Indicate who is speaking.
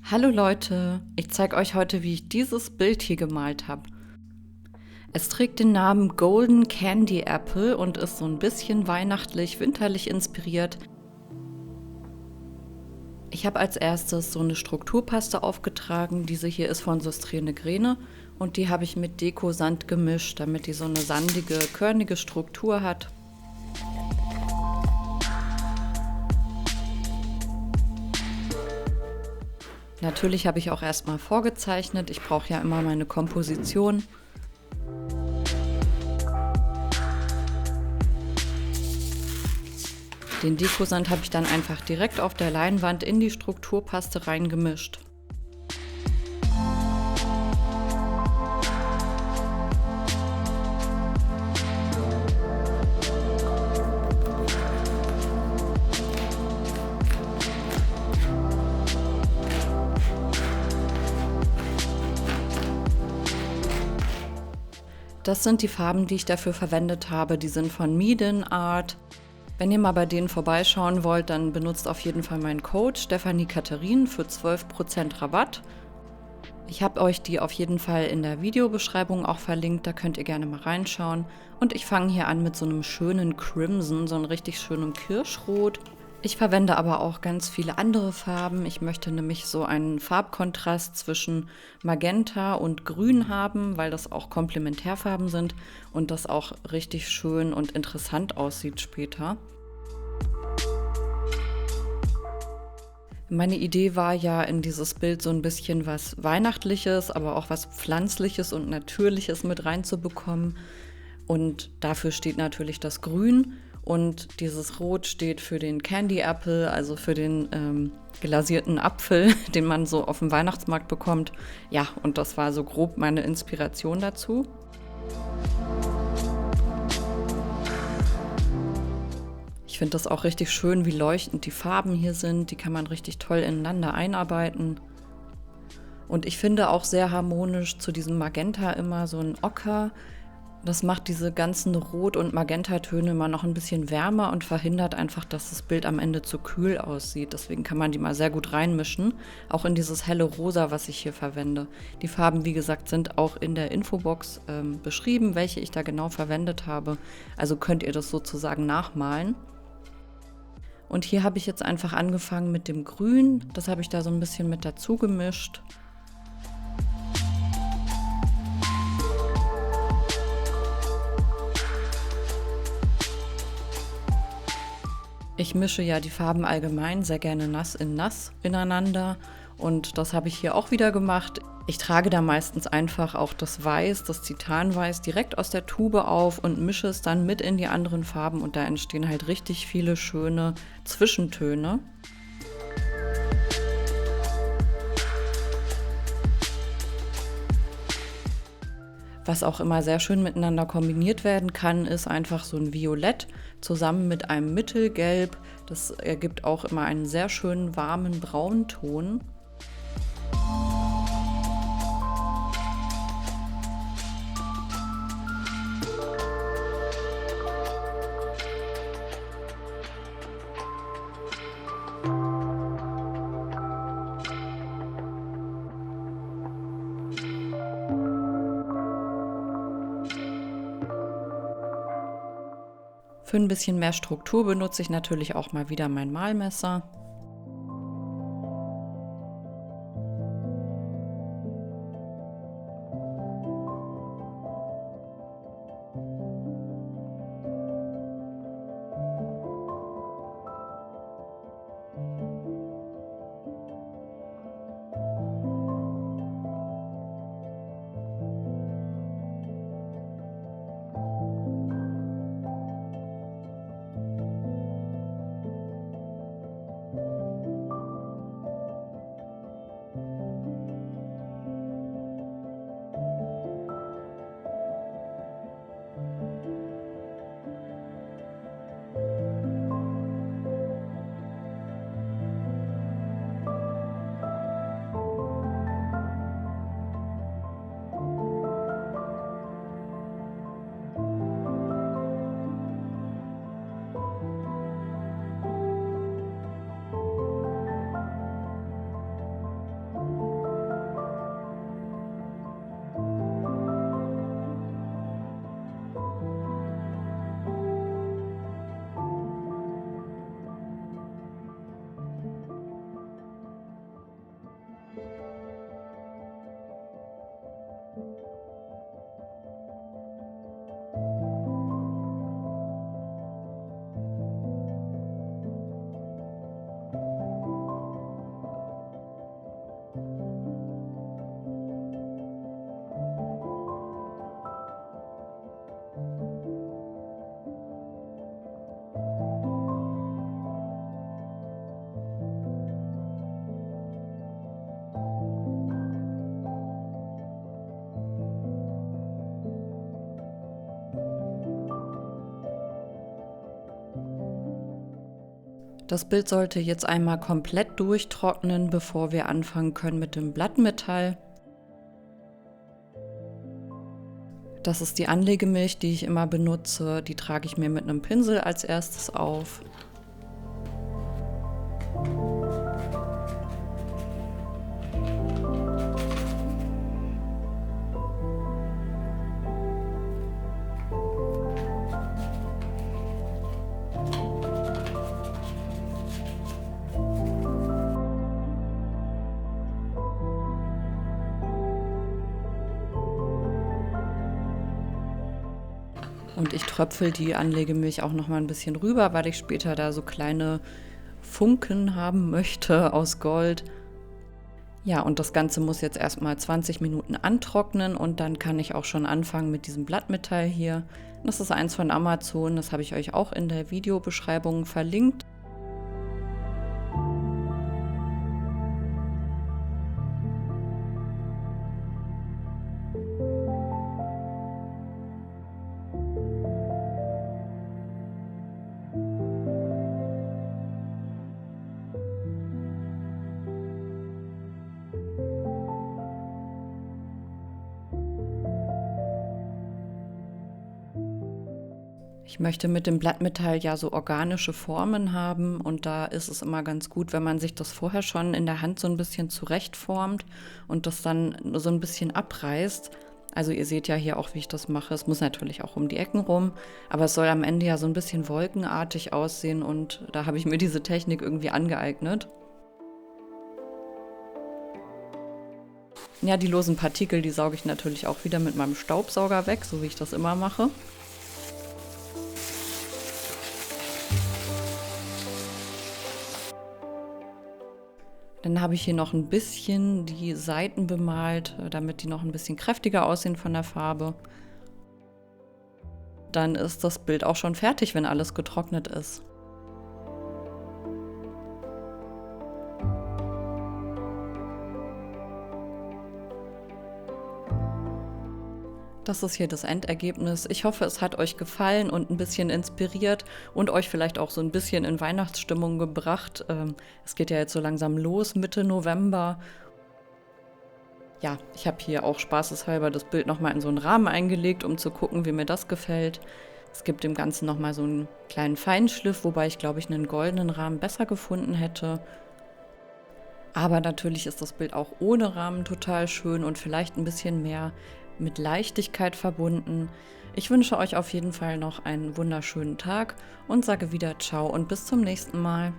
Speaker 1: Hallo Leute, ich zeige euch heute, wie ich dieses Bild hier gemalt habe. Es trägt den Namen Golden Candy Apple und ist so ein bisschen weihnachtlich, winterlich inspiriert. Ich habe als erstes so eine Strukturpaste aufgetragen. Diese hier ist von Söstrine Grene und die habe ich mit Dekosand gemischt, damit die so eine sandige, körnige Struktur hat. Natürlich habe ich auch erstmal vorgezeichnet. Ich brauche ja immer meine Komposition. Den Dekosand habe ich dann einfach direkt auf der Leinwand in die Strukturpaste reingemischt. Das sind die Farben, die ich dafür verwendet habe. Die sind von Meeden Art. Wenn ihr mal bei denen vorbeischauen wollt, dann benutzt auf jeden Fall meinen Code Stefanie Katharin für 12% Rabatt. Ich habe euch die auf jeden Fall in der Videobeschreibung auch verlinkt, da könnt ihr gerne mal reinschauen. Und ich fange hier an mit so einem schönen Crimson, so einem richtig schönen Kirschrot. Ich verwende aber auch ganz viele andere Farben. Ich möchte nämlich so einen Farbkontrast zwischen Magenta und Grün haben, weil das auch Komplementärfarben sind und das auch richtig schön und interessant aussieht später. Meine Idee war ja, in dieses Bild so ein bisschen was Weihnachtliches, aber auch was Pflanzliches und Natürliches mit reinzubekommen. Und dafür steht natürlich das Grün. Und dieses Rot steht für den Candy Apple, also für den glasierten Apfel, den man so auf dem Weihnachtsmarkt bekommt. Ja, und das war so grob meine Inspiration dazu. Ich finde das auch richtig schön, wie leuchtend die Farben hier sind. Die kann man richtig toll ineinander einarbeiten. Und ich finde auch sehr harmonisch zu diesem Magenta immer so ein Ocker. Das macht diese ganzen Rot- und Magentatöne mal noch ein bisschen wärmer und verhindert einfach, dass das Bild am Ende zu kühl aussieht. Deswegen kann man die mal sehr gut reinmischen, auch in dieses helle Rosa, was ich hier verwende. Die Farben, wie gesagt, sind auch in der Infobox beschrieben, welche ich da genau verwendet habe. Also könnt ihr das sozusagen nachmalen. Und hier habe ich jetzt einfach angefangen mit dem Grün. Das habe ich da so ein bisschen mit dazu gemischt. Ich mische ja die Farben allgemein sehr gerne nass in nass ineinander und das habe ich hier auch wieder gemacht. Ich trage da meistens einfach auch das Weiß, das Titanweiß direkt aus der Tube auf und mische es dann mit in die anderen Farben und da entstehen halt richtig viele schöne Zwischentöne. Was auch immer sehr schön miteinander kombiniert werden kann, ist einfach so ein Violett zusammen mit einem Mittelgelb. Das ergibt auch immer einen sehr schönen warmen Braunton. Für ein bisschen mehr Struktur benutze ich natürlich auch mal wieder mein Malmesser. Das Bild sollte jetzt einmal komplett durchtrocknen, bevor wir anfangen können mit dem Blattmetall. Das ist die Anlegemilch, die ich immer benutze. Die trage ich mir mit einem Pinsel als erstes auf. Und ich tröpfel die Anlegemilch auch noch mal ein bisschen rüber, weil ich später da so kleine Funken haben möchte aus Gold. Ja, und das Ganze muss jetzt erstmal 20 Minuten antrocknen und dann kann ich auch schon anfangen mit diesem Blattmetall hier. Das ist eins von Amazon, das habe ich euch auch in der Videobeschreibung verlinkt. Ich möchte mit dem Blattmetall ja so organische Formen haben und da ist es immer ganz gut, wenn man sich das vorher schon in der Hand so ein bisschen zurechtformt und das dann so ein bisschen abreißt. Also ihr seht ja hier auch, wie ich das mache. Es muss natürlich auch um die Ecken rum, aber es soll am Ende ja so ein bisschen wolkenartig aussehen und da habe ich mir diese Technik irgendwie angeeignet. Ja, die losen Partikel, die sauge ich natürlich auch wieder mit meinem Staubsauger weg, so wie ich das immer mache. Dann habe ich hier noch ein bisschen die Seiten bemalt, damit die noch ein bisschen kräftiger aussehen von der Farbe. Dann ist das Bild auch schon fertig, wenn alles getrocknet ist. Das ist hier das Endergebnis. Ich hoffe, es hat euch gefallen und ein bisschen inspiriert und euch vielleicht auch so ein bisschen in Weihnachtsstimmung gebracht. Es geht ja jetzt so langsam los, Mitte November. Ja, ich habe hier auch spaßeshalber das Bild nochmal in so einen Rahmen eingelegt, um zu gucken, wie mir das gefällt. Es gibt dem Ganzen nochmal so einen kleinen Feinschliff, wobei ich glaube ich einen goldenen Rahmen besser gefunden hätte. Aber natürlich ist das Bild auch ohne Rahmen total schön und vielleicht ein bisschen mehr mit Leichtigkeit verbunden. Ich wünsche euch auf jeden Fall noch einen wunderschönen Tag und sage wieder Ciao und bis zum nächsten Mal.